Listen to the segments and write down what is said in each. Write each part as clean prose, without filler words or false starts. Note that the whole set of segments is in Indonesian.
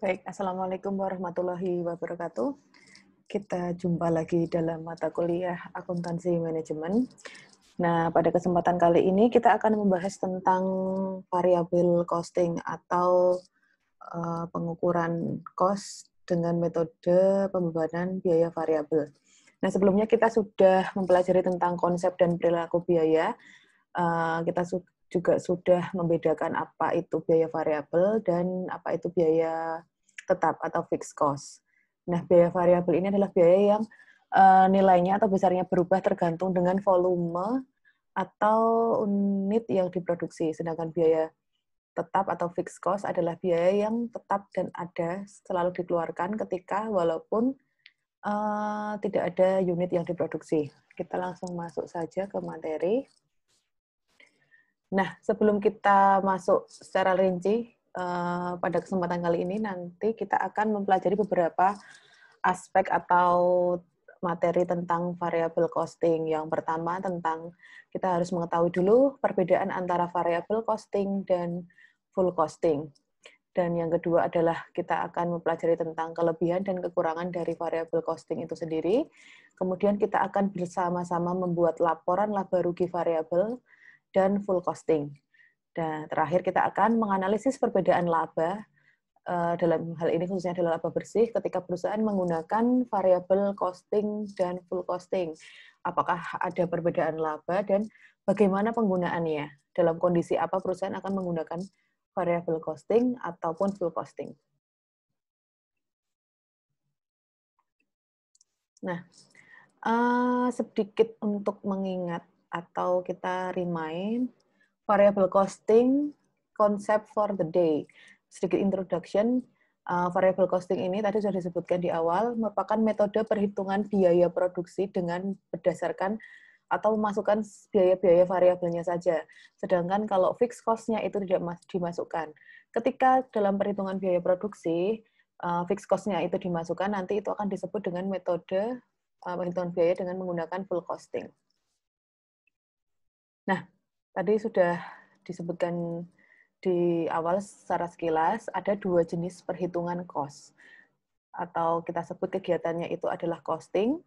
Baik, Assalamualaikum warahmatullahi wabarakatuh. Kita jumpa lagi dalam mata kuliah Akuntansi Manajemen. Nah, pada kesempatan kali ini kita akan membahas tentang variabel costing atau pengukuran cost dengan metode pembebanan biaya variabel. Nah, sebelumnya kita sudah mempelajari tentang konsep dan perilaku biaya. Kita juga sudah membedakan apa itu biaya variabel dan apa itu biaya tetap atau fixed cost. Nah, biaya variabel ini adalah biaya yang nilainya atau besarnya berubah tergantung dengan volume atau unit yang diproduksi. Sedangkan biaya tetap atau fixed cost adalah biaya yang tetap dan ada selalu dikeluarkan ketika walaupun tidak ada unit yang diproduksi. Kita langsung masuk saja ke materi. Nah, sebelum kita masuk secara rinci, pada kesempatan kali ini nanti kita akan mempelajari beberapa aspek atau materi tentang variable costing. Yang pertama tentang kita harus mengetahui dulu perbedaan antara variable costing dan full costing. Dan yang kedua adalah kita akan mempelajari tentang kelebihan dan kekurangan dari variable costing itu sendiri. Kemudian kita akan bersama-sama membuat laporan laba rugi variabel dan full costing. Dan terakhir kita akan menganalisis perbedaan laba, dalam hal ini khususnya adalah laba bersih, ketika perusahaan menggunakan variable costing dan full costing. Apakah ada perbedaan laba dan bagaimana penggunaannya? Dalam kondisi apa perusahaan akan menggunakan variable costing ataupun full costing? Nah, sedikit untuk mengingat atau kita remind variable costing, concept for the day. Sedikit introduction, variable costing ini tadi sudah disebutkan di awal, merupakan metode perhitungan biaya produksi dengan berdasarkan atau memasukkan biaya-biaya variabelnya saja. Sedangkan kalau fixed cost-nya itu tidak dimasukkan. Ketika dalam perhitungan biaya produksi, fixed cost-nya itu dimasukkan, nanti itu akan disebut dengan metode perhitungan biaya dengan menggunakan full costing. Nah, tadi sudah disebutkan di awal secara sekilas, ada dua jenis perhitungan cost. Atau kita sebut kegiatannya itu adalah costing.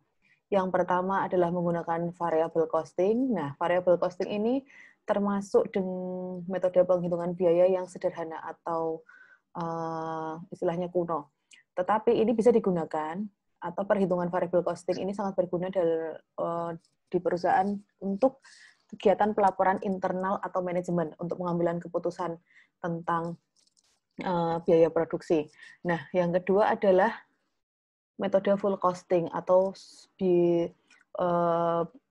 Yang pertama adalah menggunakan variable costing. Nah, variable costing ini termasuk dengan metode penghitungan biaya yang sederhana atau istilahnya kuno. Tetapi ini bisa digunakan, atau perhitungan variable costing ini sangat berguna di perusahaan untuk kegiatan pelaporan internal atau manajemen untuk pengambilan keputusan tentang biaya produksi. Nah, yang kedua adalah metode full costing atau di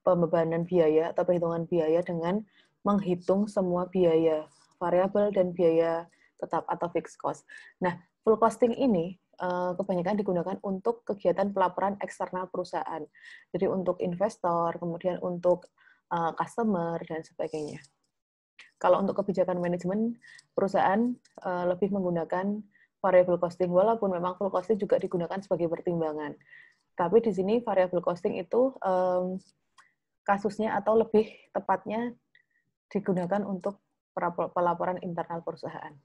pembebanan biaya atau perhitungan biaya dengan menghitung semua biaya variabel dan biaya tetap atau fixed cost. Nah, full costing ini kebanyakan digunakan untuk kegiatan pelaporan eksternal perusahaan. Jadi untuk investor, kemudian untuk customer, dan sebagainya. Kalau untuk kebijakan manajemen, perusahaan lebih menggunakan variable costing, walaupun memang full costing juga digunakan sebagai pertimbangan. Tapi di sini variable costing itu kasusnya atau lebih tepatnya digunakan untuk pelaporan internal perusahaan.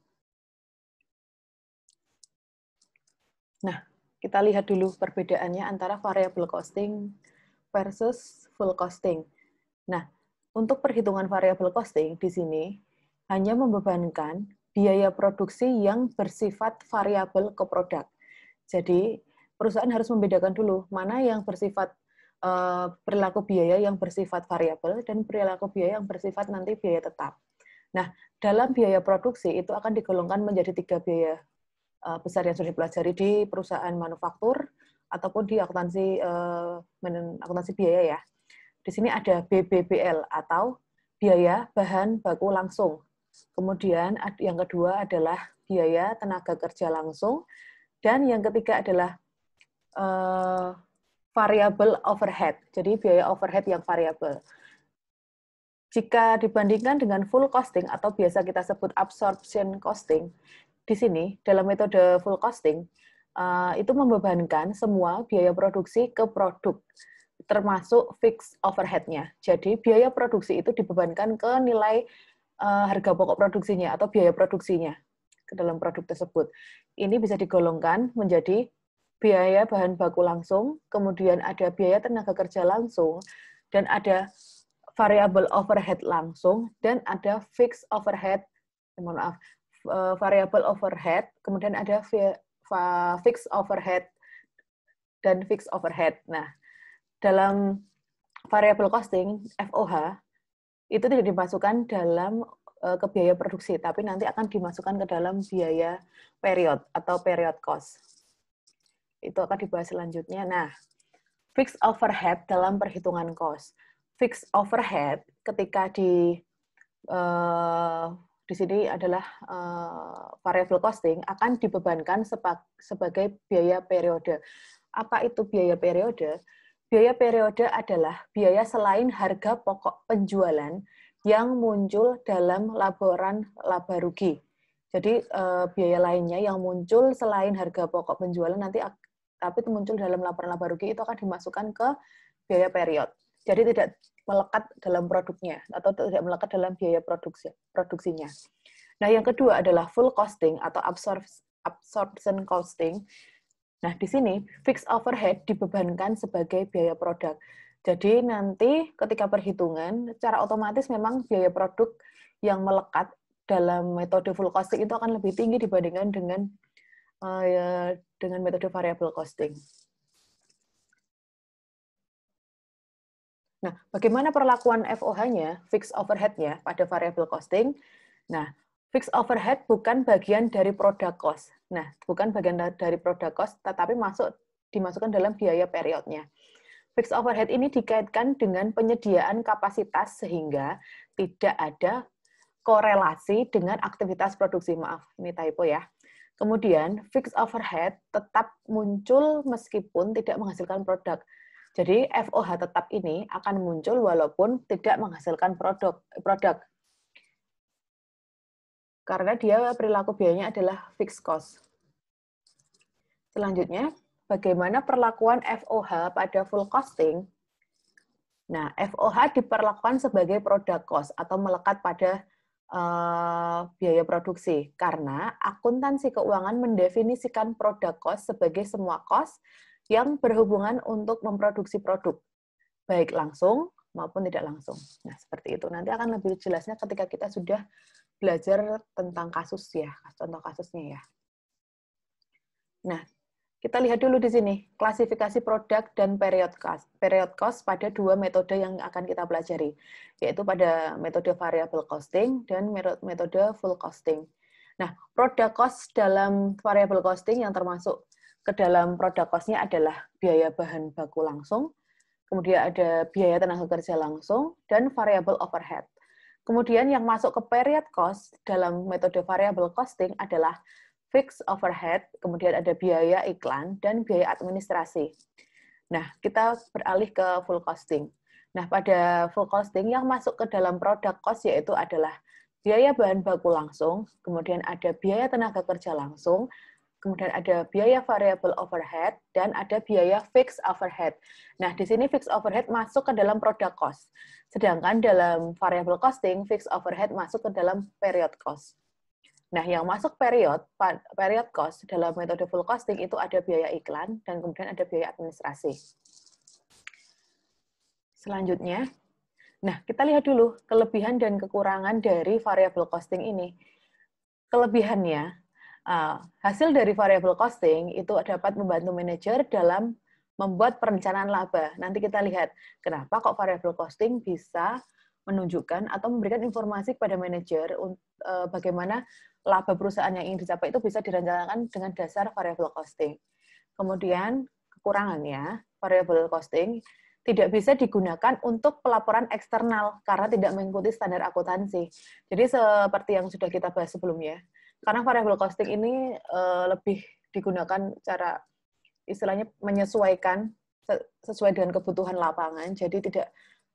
Nah, kita lihat dulu perbedaannya antara variable costing versus full costing. Nah, untuk perhitungan variable costing di sini hanya membebankan biaya produksi yang bersifat variabel ke produk. Jadi, perusahaan harus membedakan dulu mana yang bersifat perilaku biaya yang bersifat variabel dan perilaku biaya yang bersifat nanti biaya tetap. Nah, dalam biaya produksi itu akan digolongkan menjadi 3 biaya besar yang sudah dipelajari di perusahaan manufaktur ataupun di akuntansi biaya ya. Di sini ada BBBL atau biaya bahan baku langsung. Kemudian yang kedua adalah biaya tenaga kerja langsung. Dan yang ketiga adalah variable overhead. Jadi biaya overhead yang variabel. Jika dibandingkan dengan full costing atau biasa kita sebut absorption costing, di sini dalam metode full costing itu membebankan semua biaya produksi ke produk, termasuk fixed overhead-nya. Jadi biaya produksi itu dibebankan ke nilai harga pokok produksinya atau biaya produksinya. ke dalam produk tersebut. Ini bisa digolongkan menjadi biaya bahan baku langsung, kemudian ada biaya tenaga kerja langsung, dan ada variable overhead langsung, dan ada fixed overhead, variable overhead, kemudian ada fixed overhead, dan fixed overhead. Nah, dalam variable costing, FOH, itu tidak dimasukkan dalam ke biaya produksi, tapi nanti akan dimasukkan ke dalam biaya period atau period cost. Itu akan dibahas selanjutnya. Nah, fixed overhead dalam perhitungan cost. Fixed overhead ketika di sini adalah variable costing akan dibebankan sebagai biaya periode. Apa itu biaya periode? Biaya periode adalah biaya selain harga pokok penjualan yang muncul dalam laporan laba rugi. Jadi biaya lainnya yang muncul selain harga pokok penjualan nanti tapi itu muncul dalam laporan laba rugi itu akan dimasukkan ke biaya period. Jadi tidak melekat dalam produknya atau tidak melekat dalam biaya produksinya. Nah, yang kedua adalah full costing atau absorption costing. Nah, di sini fixed overhead dibebankan sebagai biaya produk. Jadi nanti ketika perhitungan, secara otomatis memang biaya produk yang melekat dalam metode full costing itu akan lebih tinggi dibandingkan dengan metode variable costing. Nah, bagaimana perlakuan FOH-nya, fixed overhead-nya pada variable costing? Nah, fixed overhead bukan bagian dari product cost. Nah, bukan bagian dari product cost, tetapi dimasukkan dalam biaya periodnya. Fixed overhead ini dikaitkan dengan penyediaan kapasitas sehingga tidak ada korelasi dengan aktivitas produksi. Maaf, ini typo ya. Kemudian, fixed overhead tetap muncul meskipun tidak menghasilkan produk. Jadi, FOH tetap ini akan muncul walaupun tidak menghasilkan produk. Karena dia perilaku biayanya adalah fixed cost. Selanjutnya, bagaimana perlakuan FOH pada full costing? Nah, FOH diperlakukan sebagai product cost atau melekat pada biaya produksi, karena akuntansi keuangan mendefinisikan product cost sebagai semua cost yang berhubungan untuk memproduksi produk, baik langsung maupun tidak langsung. Nah, seperti itu. Nanti akan lebih jelasnya ketika kita sudah belajar tentang kasus ya, contoh kasusnya ya. Nah, kita lihat dulu di sini, klasifikasi produk dan period cost. Period cost pada dua metode yang akan kita pelajari, yaitu pada metode variable costing dan metode full costing. Nah, product cost dalam variable costing yang termasuk ke dalam product cost-nya adalah biaya bahan baku langsung, kemudian ada biaya tenaga kerja langsung, dan variable overhead. Kemudian yang masuk ke period cost dalam metode variable costing adalah fixed overhead, kemudian ada biaya iklan, dan biaya administrasi. Nah, kita beralih ke full costing. Nah, pada full costing yang masuk ke dalam product cost yaitu adalah biaya bahan baku langsung, kemudian ada biaya tenaga kerja langsung, kemudian ada biaya variable overhead, dan ada biaya fixed overhead. Nah, di sini fixed overhead masuk ke dalam product cost. Sedangkan dalam variable costing, fixed overhead masuk ke dalam period cost. Nah, yang masuk period cost dalam metode full costing itu ada biaya iklan dan kemudian ada biaya administrasi. Selanjutnya, nah kita lihat dulu kelebihan dan kekurangan dari variable costing ini. Kelebihannya, hasil dari variable costing itu dapat membantu manajer dalam membuat perencanaan laba. Nanti kita lihat kenapa kok variable costing bisa menunjukkan atau memberikan informasi kepada manajer bagaimana laba perusahaan yang ingin dicapai itu bisa direncanakan dengan dasar variable costing. Kemudian kekurangannya, variable costing tidak bisa digunakan untuk pelaporan eksternal karena tidak mengikuti standar akuntansi. Jadi seperti yang sudah kita bahas sebelumnya, karena variable costing ini lebih digunakan cara istilahnya menyesuaikan sesuai dengan kebutuhan lapangan, jadi tidak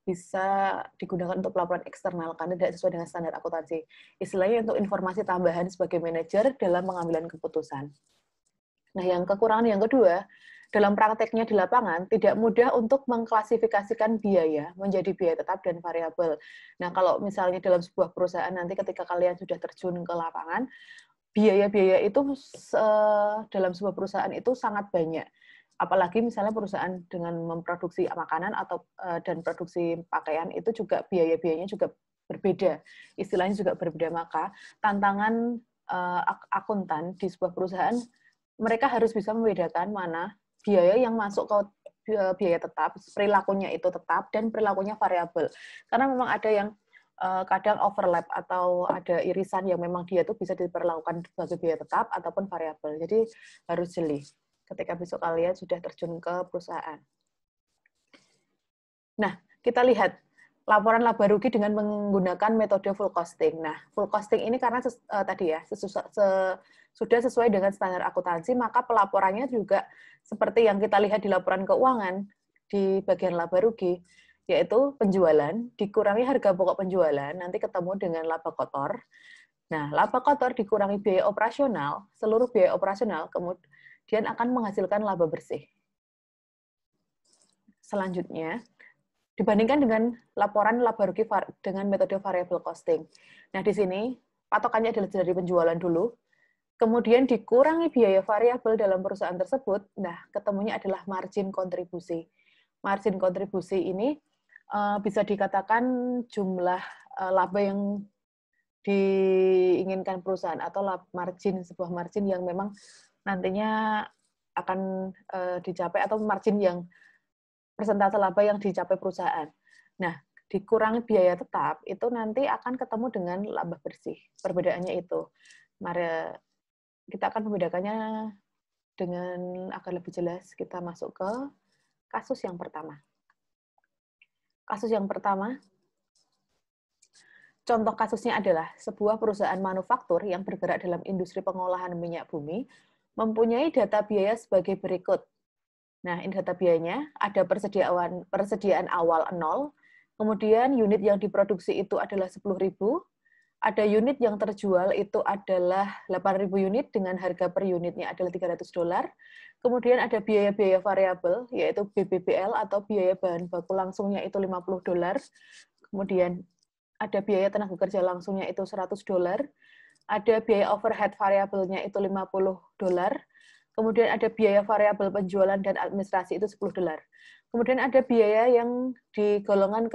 bisa digunakan untuk pelaporan eksternal karena tidak sesuai dengan standar akuntansi. Istilahnya untuk informasi tambahan sebagai manajer dalam pengambilan keputusan. Nah, yang kekurangan yang kedua, dalam prakteknya di lapangan tidak mudah untuk mengklasifikasikan biaya menjadi biaya tetap dan variabel. Nah, kalau misalnya dalam sebuah perusahaan nanti ketika kalian sudah terjun ke lapangan, biaya-biaya itu dalam sebuah perusahaan itu sangat banyak. Apalagi misalnya perusahaan dengan memproduksi makanan atau dan produksi pakaian itu juga biaya-biayanya juga berbeda. Istilahnya juga berbeda. Maka tantangan akuntan di sebuah perusahaan, mereka harus bisa membedakan mana biaya yang masuk ke biaya tetap, perilakunya itu tetap, dan perilakunya variabel. Karena memang ada yang kadang overlap atau ada irisan yang memang dia tuh bisa diperlakukan sebagai biaya tetap ataupun variabel. Jadi harus jeli ketika besok kalian sudah terjun ke perusahaan. Nah, kita lihat laporan laba rugi dengan menggunakan metode full costing. Nah, full costing ini karena tadi ya sudah sesuai dengan standar akuntansi, maka pelaporannya juga seperti yang kita lihat di laporan keuangan di bagian laba rugi, yaitu penjualan dikurangi harga pokok penjualan, nanti ketemu dengan laba kotor. Nah, laba kotor dikurangi biaya operasional, seluruh biaya operasional, kemudian akan menghasilkan laba bersih. Selanjutnya, dibandingkan dengan laporan laba rugi dengan metode variable costing. Nah, di sini patokannya adalah dari penjualan dulu, kemudian dikurangi biaya variabel dalam perusahaan tersebut, nah ketemunya adalah margin kontribusi. Margin kontribusi ini bisa dikatakan jumlah laba yang diinginkan perusahaan atau sebuah margin yang memang nantinya akan dicapai atau margin yang persentase laba yang dicapai perusahaan. Nah, dikurangi biaya tetap itu nanti akan ketemu dengan laba bersih. Perbedaannya itu. Mari kita akan membedakannya dengan agar lebih jelas. Kita masuk ke kasus yang pertama. Kasus yang pertama, contoh kasusnya adalah sebuah perusahaan manufaktur yang bergerak dalam industri pengolahan minyak bumi mempunyai data biaya sebagai berikut. Nah, ini data biayanya, ada persediaan awal 0, kemudian unit yang diproduksi itu adalah 10.000, ada unit yang terjual itu adalah 8.000 unit dengan harga per unitnya adalah $300, kemudian ada biaya-biaya variabel, yaitu BBBL atau biaya bahan baku langsungnya itu $50, kemudian ada biaya tenaga kerja langsungnya itu $100, ada biaya overhead variabelnya itu $50, kemudian ada biaya variabel penjualan dan administrasi itu $10. Kemudian ada biaya yang digolongkan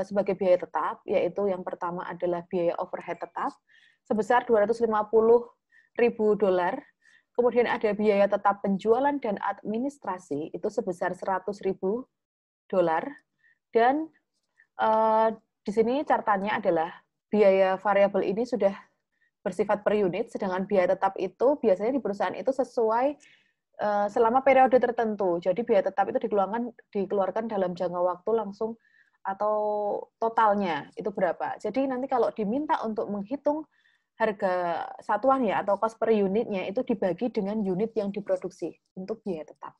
sebagai biaya tetap, yaitu yang pertama adalah biaya overhead tetap sebesar $250.000. Kemudian ada biaya tetap penjualan dan administrasi itu sebesar $100.000. Dan di sini catatannya adalah biaya variabel ini sudah bersifat per unit, sedangkan biaya tetap itu biasanya di perusahaan itu sesuai selama periode tertentu. Jadi biaya tetap itu dikeluarkan dalam jangka waktu langsung atau totalnya itu berapa. Jadi nanti kalau diminta untuk menghitung harga satuannya atau cost per unitnya itu dibagi dengan unit yang diproduksi untuk biaya tetap.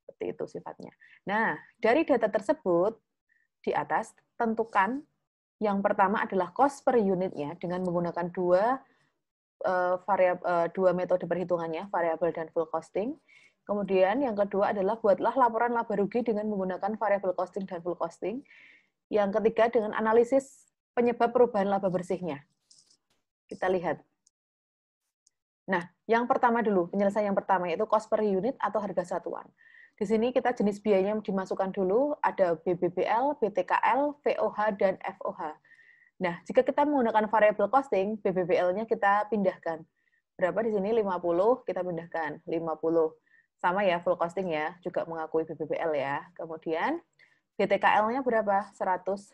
Seperti itu sifatnya. Nah, dari data tersebut di atas tentukan yang pertama adalah cost per unitnya dengan menggunakan dua metode perhitungannya, variabel dan full costing. Kemudian yang kedua adalah buatlah laporan laba rugi dengan menggunakan variable costing dan full costing. Yang ketiga dengan analisis penyebab perubahan laba bersihnya. Kita lihat. Nah, yang pertama dulu, penyelesaian yang pertama yaitu cost per unit atau harga satuan. Di sini kita jenis biayanya dimasukkan dulu, ada BBBL, BTKL, VOH, dan FOH. Nah, jika kita menggunakan variable costing, BBBL-nya kita pindahkan. Berapa di sini? 50, kita pindahkan. 50. Sama ya, full costing ya, juga mengakui BBBL ya. Kemudian, BTKL-nya berapa? $100.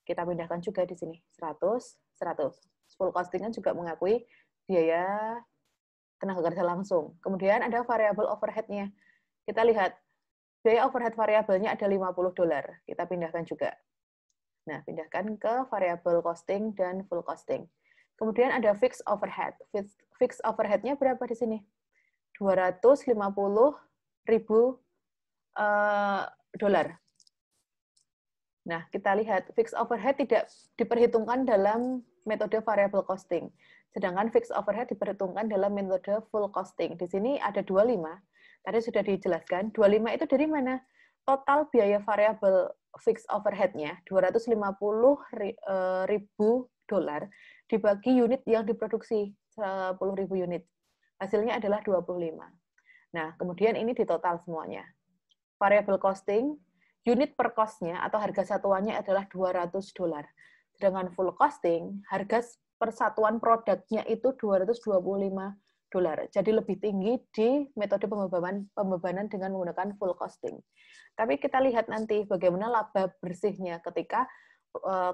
Kita pindahkan juga di sini. 100, 100. Full costing-nya juga mengakui biaya tenaga kerja langsung. Kemudian ada variable overhead-nya. Kita lihat, biaya overhead variabelnya ada $50. Kita pindahkan juga. Nah, pindahkan ke variable costing dan full costing. Kemudian ada fixed overhead. Fixed overhead-nya berapa di sini? $250.000. Nah, kita lihat fixed overhead tidak diperhitungkan dalam metode variable costing. Sedangkan fixed overhead diperhitungkan dalam metode full costing. Di sini ada 25. Tadi sudah dijelaskan. 25 itu dari mana? Total biaya variable fixed overhead-nya $250.000 dibagi unit yang diproduksi. 10.000 unit. Hasilnya adalah 25. Nah, kemudian ini ditotal semuanya. Variable costing, unit per cost-nya atau harga satuannya adalah $200. Sedangkan full costing, harga persatuan produknya itu $225. Jadi lebih tinggi di metode pembebanan dengan menggunakan full costing. Tapi kita lihat nanti bagaimana laba bersihnya ketika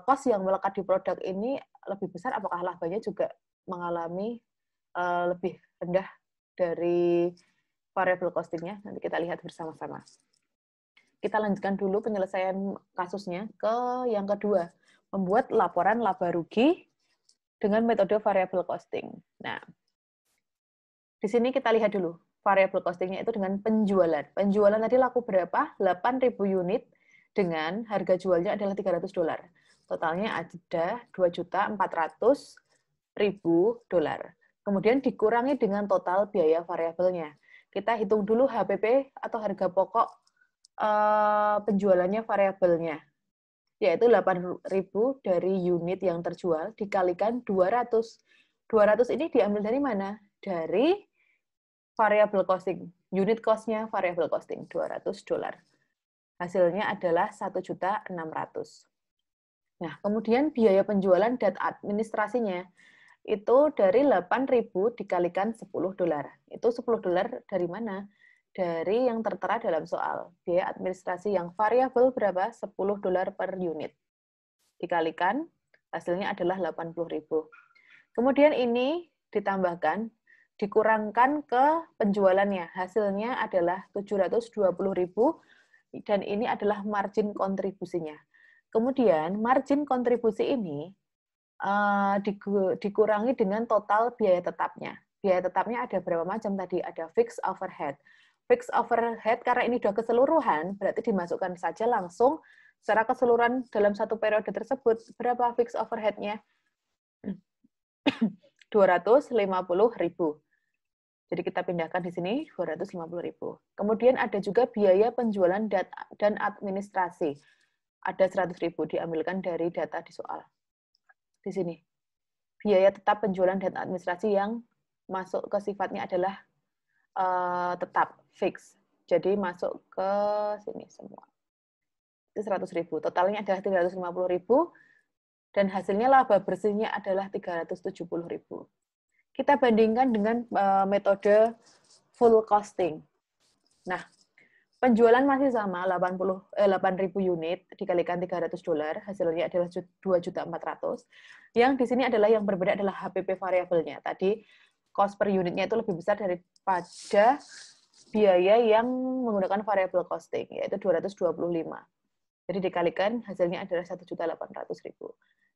cost yang melekat di produk ini lebih besar, apakah labanya juga mengalami lebih rendah dari variable costing-nya. Nanti kita lihat bersama-sama. Kita lanjutkan dulu penyelesaian kasusnya ke yang kedua, membuat laporan laba rugi dengan metode variable costing. Nah, di sini kita lihat dulu variable costing-nya itu dengan penjualan. Penjualan tadi laku berapa? 8.000 unit dengan harga jualnya adalah $300. Totalnya ada $2.400.000. Kemudian dikurangi dengan total biaya variabelnya. Kita hitung dulu HPP atau harga pokok penjualannya variabelnya, yaitu 8.000 dari unit yang terjual dikalikan 200. 200 ini diambil dari mana? Dari variable costing. Unit cost-nya variable costing, $200. Hasilnya adalah 1.600.000. Nah, kemudian biaya penjualan dan administrasinya itu dari 8.000 dikalikan $10. Itu $10 dari mana? Dari yang tertera dalam soal. Biaya administrasi yang variabel berapa? $10 per unit. Dikalikan, hasilnya adalah 80.000. Kemudian ini ditambahkan, dikurangkan ke penjualannya. Hasilnya adalah 720.000 dan ini adalah margin kontribusinya. Kemudian margin kontribusi ini dikurangi dengan total biaya tetapnya. Biaya tetapnya ada berapa macam tadi? Ada fixed overhead. Fixed overhead karena ini sudah keseluruhan, berarti dimasukkan saja langsung secara keseluruhan dalam satu periode tersebut. Berapa fixed overhead-nya? 250.000. Jadi kita pindahkan di sini 250.000. Kemudian ada juga biaya penjualan dan administrasi. Ada 100.000 diambilkan dari data di soal. Di sini. Biaya tetap penjualan dan administrasi yang masuk ke sifatnya adalah tetap, fix. Jadi masuk ke sini semua. Itu 100.000. Totalnya adalah 350.000 dan hasilnya laba bersihnya adalah 370.000. Kita bandingkan dengan metode full costing. Nah, penjualan masih sama, 8.000 unit dikalikan $300, hasilnya adalah 2.400.000. Yang di sini adalah yang berbeda adalah HPP variabelnya. Tadi cost per unitnya itu lebih besar daripada biaya yang menggunakan variable costing, yaitu 225. Jadi dikalikan hasilnya adalah 1.800.000.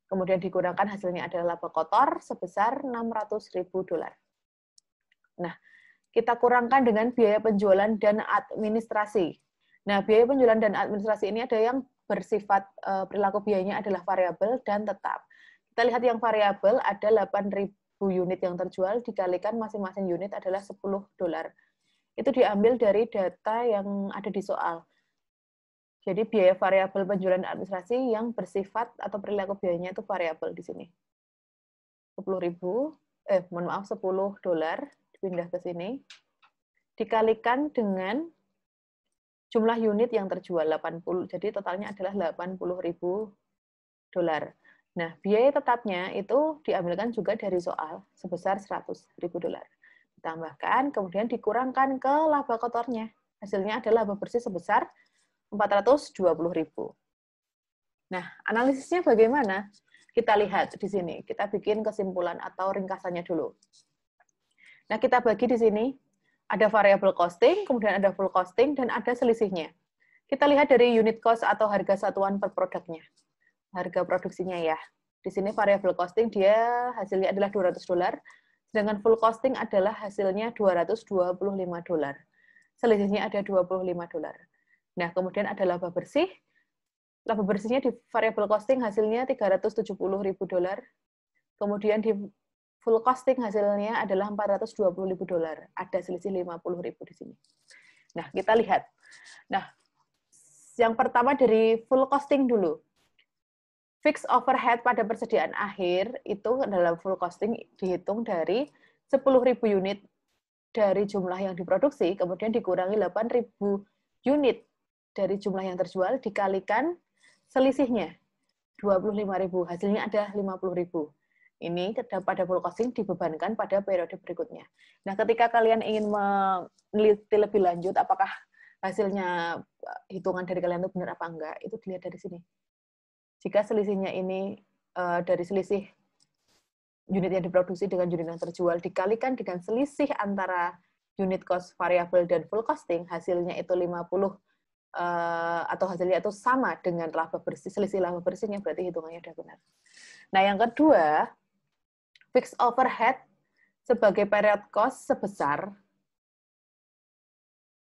Kemudian digunakan hasilnya adalah laba kotor sebesar $600.000. Nah, kita kurangkan dengan biaya penjualan dan administrasi. Nah, biaya penjualan dan administrasi ini ada yang bersifat perilaku biayanya adalah variabel dan tetap. Kita lihat yang variabel ada 8.000 unit yang terjual dikalikan masing-masing unit adalah $10. Itu diambil dari data yang ada di soal. Jadi biaya variabel penjualan dan administrasi yang bersifat atau perilaku biayanya itu variabel di sini. $10 dipindah ke sini. Dikalikan dengan jumlah unit yang terjual 80. Jadi totalnya adalah $80.000. Nah, biaya tetapnya itu diambilkan juga dari soal sebesar $100.000. Ditambahkan, kemudian dikurangkan ke laba kotornya. Hasilnya adalah laba bersih sebesar $420.000. Nah, analisisnya bagaimana? Kita lihat di sini. Kita bikin kesimpulan atau ringkasannya dulu. Nah, kita bagi di sini. Ada variable costing, kemudian ada full costing, dan ada selisihnya. Kita lihat dari unit cost atau harga satuan per produknya. Harga produksinya ya. Di sini variable costing dia hasilnya adalah $200, sedangkan full costing adalah hasilnya $225. Selisihnya ada $25. Nah, kemudian ada laba bersih. Laba bersihnya di variable costing hasilnya $370.000. Kemudian di full costing hasilnya adalah $420.000. Ada selisih $50.000 di sini. Nah, kita lihat. Nah, yang pertama dari full costing dulu. fixed overhead pada persediaan akhir itu dalam full costing dihitung dari 10.000 unit dari jumlah yang diproduksi, kemudian dikurangi 8.000 unit dari jumlah yang terjual, dikalikan selisihnya, 25.000. Hasilnya ada 50.000. Ini pada full costing dibebankan pada periode berikutnya. Nah, ketika kalian ingin meneliti lebih lanjut, apakah hasilnya hitungan dari kalian itu benar apa enggak, itu dilihat dari sini. Jika selisihnya ini dari selisih unit yang diproduksi dengan unit yang terjual dikalikan dengan selisih antara unit cost variabel dan full costing, hasilnya itu 50 atau hasilnya itu sama dengan laba bersih, selisih laba bersihnya, berarti hitungannya sudah benar. Nah, yang kedua, fixed overhead sebagai period cost sebesar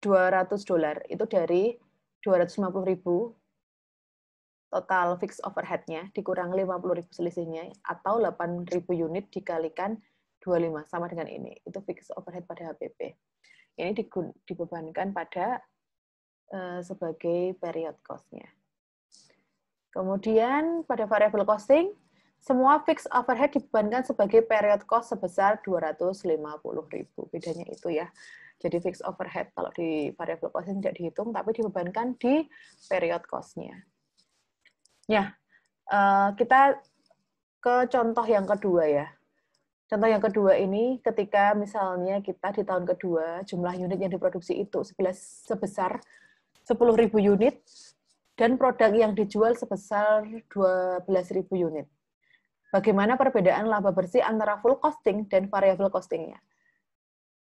$200 itu dari 250.000 total fixed overhead-nya dikurang 50.000 selisihnya, atau 8.000 unit dikalikan 25, sama dengan ini. Itu fixed overhead pada HPP. Ini dibebankan pada sebagai period cost-nya. Kemudian pada variable costing, semua fixed overhead dibebankan sebagai period cost sebesar 250.000. Bedanya itu ya. Jadi fixed overhead kalau di variable costing tidak dihitung, tapi dibebankan di period cost-nya. Ya, kita ke contoh yang kedua ya. Contoh yang kedua ini ketika misalnya kita di tahun kedua jumlah unit yang diproduksi itu sebesar 10.000 unit dan produk yang dijual sebesar 12.000 unit. Bagaimana perbedaan laba bersih antara full costing dan variable costing-nya?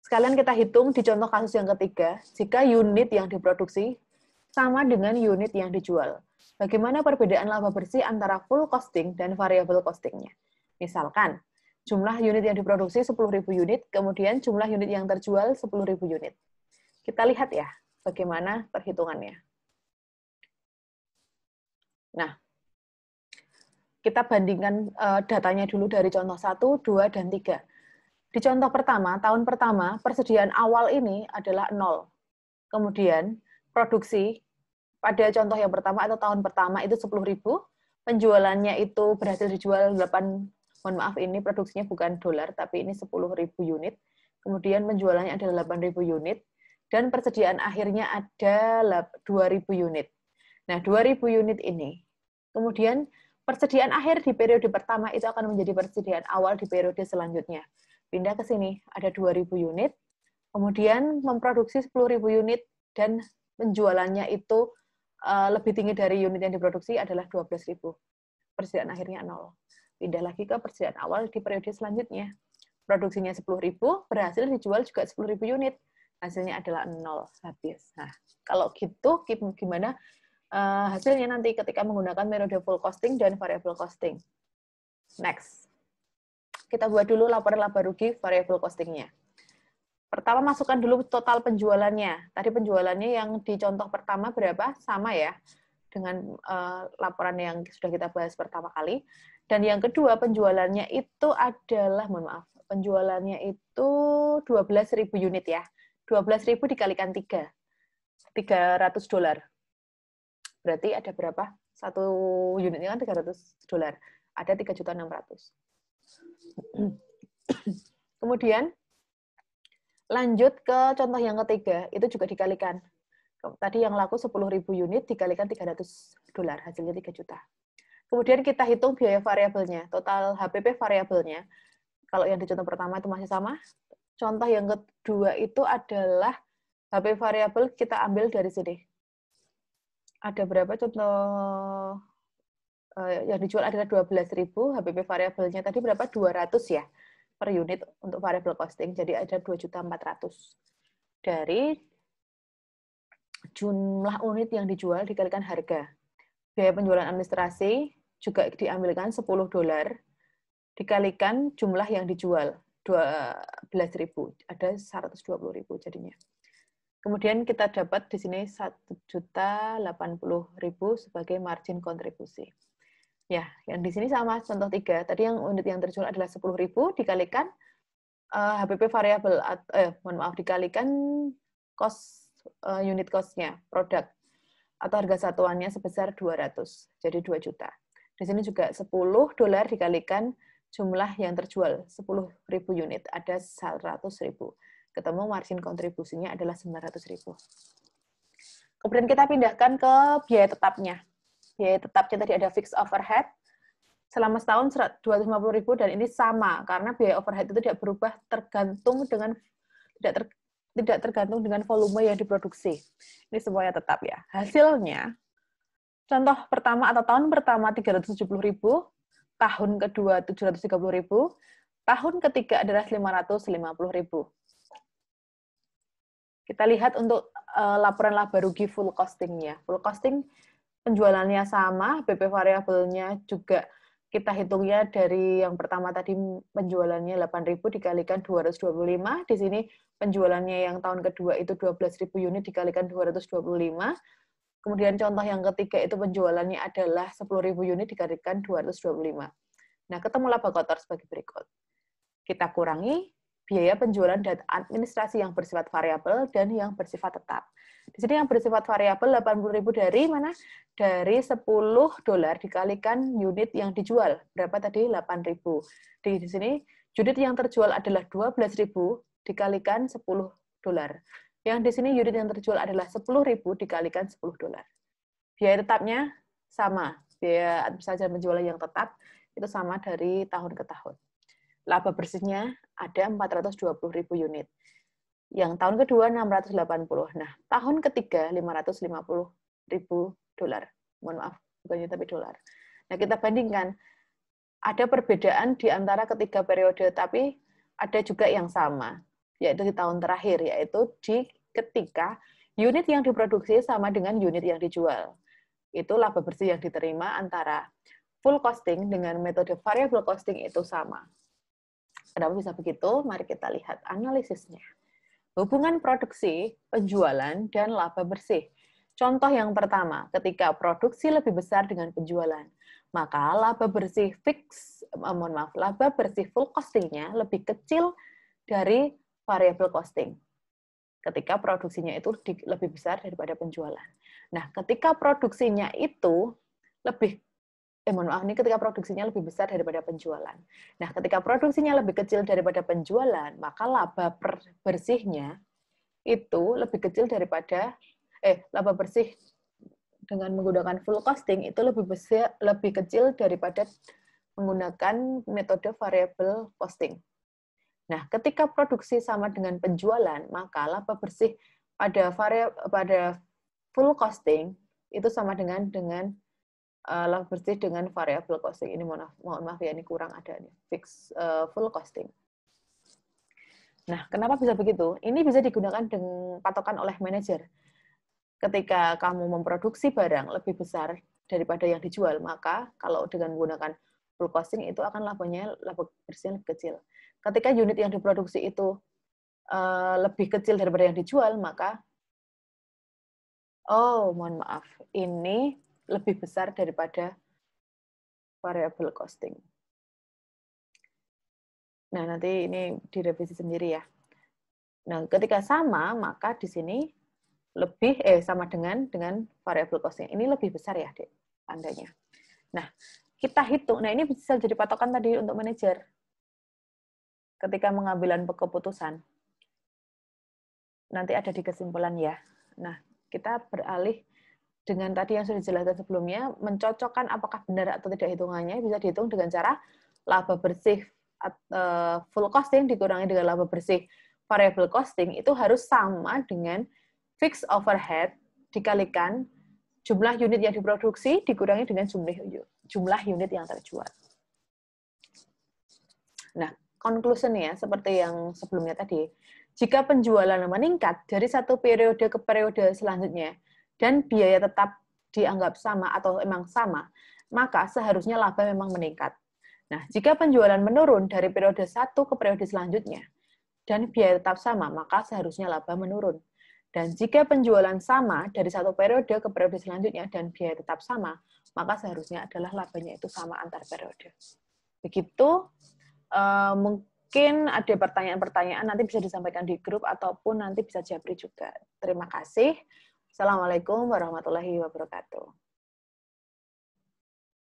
Sekalian kita hitung di contoh kasus yang ketiga, jika unit yang diproduksi sama dengan unit yang dijual. Bagaimana perbedaan laba bersih antara full costing dan variable costing-nya? Misalkan, jumlah unit yang diproduksi 10.000 unit, kemudian jumlah unit yang terjual 10.000 unit. Kita lihat ya, bagaimana perhitungannya. Nah, kita bandingkan datanya dulu dari contoh 1, 2, dan 3. Di contoh pertama, tahun pertama, persediaan awal ini adalah 0. Kemudian, produksi pada contoh yang pertama atau tahun pertama itu 10.000, penjualannya itu berhasil dijual 8, mohon maaf ini produksinya bukan dolar, tapi ini 10.000 unit, kemudian penjualannya adalah 8.000 unit, dan persediaan akhirnya ada 2.000 unit. Nah, 2.000 unit ini, kemudian persediaan akhir di periode pertama itu akan menjadi persediaan awal di periode selanjutnya. Pindah ke sini, ada 2.000 unit, kemudian memproduksi 10.000 unit, dan penjualannya itu lebih tinggi dari unit yang diproduksi adalah 12.000. Persediaan akhirnya 0. Pindah lagi ke persediaan awal di periode selanjutnya. Produksinya 10.000, berhasil dijual juga 10.000 unit. Hasilnya adalah 0, habis. Nah, kalau gitu gimana hasilnya nanti ketika menggunakan metode full costing dan variable costing? Next. Kita buat dulu laporan laba rugi variable costing-nya. Pertama, masukkan dulu total penjualannya. Tadi penjualannya yang di contoh pertama berapa? Sama ya, dengan laporan yang sudah kita bahas pertama kali. Dan yang kedua, penjualannya itu adalah, mohon maaf, penjualannya itu 12.000 unit ya. 12.000 dikalikan 3. $300. Berarti ada berapa? Satu unitnya kan $300. Ada 3.600.000. Kemudian, lanjut ke contoh yang ketiga, itu juga dikalikan. Tadi yang laku 10.000 unit dikalikan $300, hasilnya 3 juta. Kemudian kita hitung biaya variabelnya, total HPP variabelnya. Kalau yang di contoh pertama itu masih sama. Contoh yang kedua itu adalah HP variabel kita ambil dari sini. Ada berapa contoh yang dijual adalah 12.000, HPP variabelnya tadi berapa? 200 ya per unit untuk variable costing. Jadi ada 2.400.000. Dari jumlah unit yang dijual dikalikan harga. Biaya penjualan administrasi juga diambilkan $10 dikalikan jumlah yang dijual 12.000. Ada 120.000 jadinya. Kemudian kita dapat di sini 1.080.000 sebagai margin kontribusi. Ya, yang di sini sama contoh 3. Tadi yang unit yang terjual adalah 10.000 dikalikan HPP variabel dikalikan unit cost-nya, produk atau harga satuannya sebesar 200. Jadi 2 juta. Di sini juga $10 dikalikan jumlah yang terjual, 10.000 unit, ada 100.000. Ketemu margin kontribusinya adalah 900.000. Kemudian kita pindahkan ke biaya tetapnya. Biaya tetapnya tadi ada fixed overhead, selama setahun 250.000, dan ini sama, karena biaya overhead itu tidak berubah tergantung dengan tidak tergantung dengan volume yang diproduksi. Ini semuanya tetap ya. Hasilnya, contoh pertama atau tahun pertama 370.000, tahun kedua 730.000, tahun ketiga adalah 550.000. Kita lihat untuk laporan laba rugi full costing-nya. Full costing penjualannya sama, BP variabelnya juga kita hitungnya dari yang pertama tadi penjualannya 8.000 dikalikan 225. Di sini penjualannya yang tahun kedua itu 12.000 unit dikalikan 225. Kemudian contoh yang ketiga itu penjualannya adalah 10.000 unit dikalikan 225. Nah, ketemu laba kotor sebagai berikut. Kita kurangi biaya penjualan dan administrasi yang bersifat variabel dan yang bersifat tetap. Di sini yang bersifat variabel 80.000 dari mana? Dari $10 dikalikan unit yang dijual. Berapa tadi? 8.000. Di sini unit yang terjual adalah 12.000 dikalikan $10. Yang di sini unit yang terjual adalah 10.000 dikalikan $10. Biaya tetapnya sama. Biaya administrasi dan penjualan yang tetap itu sama dari tahun ke tahun. Laba bersihnya ada 420.000 unit. Yang tahun kedua 680. Nah, tahun ketiga 550.000 dolar. Mohon maaf, bukannya tapi dolar. Nah, kita bandingkan. Ada perbedaan di antara ketiga periode, tapi ada juga yang sama, yaitu di tahun terakhir, yaitu di ketika unit yang diproduksi sama dengan unit yang dijual. Itu laba bersih yang diterima antara full costing dengan metode variable costing itu sama. Kenapa bisa begitu? Mari kita lihat analisisnya. Hubungan produksi, penjualan, dan laba bersih. Contoh yang pertama, ketika produksi lebih besar dengan penjualan, maka laba bersih laba bersih full costing-nya lebih kecil dari variable costing. Ketika produksinya itu lebih besar daripada penjualan. Nah, ketika produksinya itu ketika produksinya lebih besar daripada penjualan. Nah, ketika produksinya lebih kecil daripada penjualan, maka laba bersihnya itu lebih kecil daripada laba bersih dengan menggunakan full costing itu lebih kecil daripada menggunakan metode variable costing. Nah, ketika produksi sama dengan penjualan, maka laba bersih pada full costing itu sama dengan laba bersih dengan variable costing. Ini mohon maaf ya, ini kurang ada nih, fix full costing. Nah, kenapa bisa begitu? Ini bisa digunakan dengan patokan oleh manajer. Ketika kamu memproduksi barang lebih besar daripada yang dijual, maka kalau dengan menggunakan full costing itu akan laba bersihnya lebih kecil. Ketika unit yang diproduksi itu lebih kecil daripada yang dijual, maka mohon maaf, ini lebih besar daripada variable costing. Nah, nanti ini direvisi sendiri ya. Nah, ketika sama, maka di sini lebih sama dengan variable costing. Ini lebih besar ya, Dek, tandanya. Nah, kita hitung. Nah, ini bisa jadi patokan tadi untuk manajer ketika mengambilan keputusan. Nanti ada di kesimpulan ya. Nah, kita beralih dengan tadi yang sudah dijelaskan sebelumnya, mencocokkan apakah benar atau tidak hitungannya bisa dihitung dengan cara laba bersih full costing dikurangi dengan laba bersih variable costing itu harus sama dengan fixed overhead dikalikan jumlah unit yang diproduksi dikurangi dengan jumlah unit yang terjual. Nah, conclusion-nya seperti yang sebelumnya tadi, jika penjualan meningkat dari satu periode ke periode selanjutnya dan biaya tetap dianggap sama atau memang sama, maka seharusnya laba memang meningkat. Nah, jika penjualan menurun dari periode satu ke periode selanjutnya dan biaya tetap sama, maka seharusnya laba menurun. Dan jika penjualan sama dari satu periode ke periode selanjutnya dan biaya tetap sama, maka seharusnya adalah labanya itu sama antar periode. Begitu, mungkin ada pertanyaan-pertanyaan nanti bisa disampaikan di grup ataupun nanti bisa japri juga. Terima kasih. Assalamualaikum warahmatullahi wabarakatuh.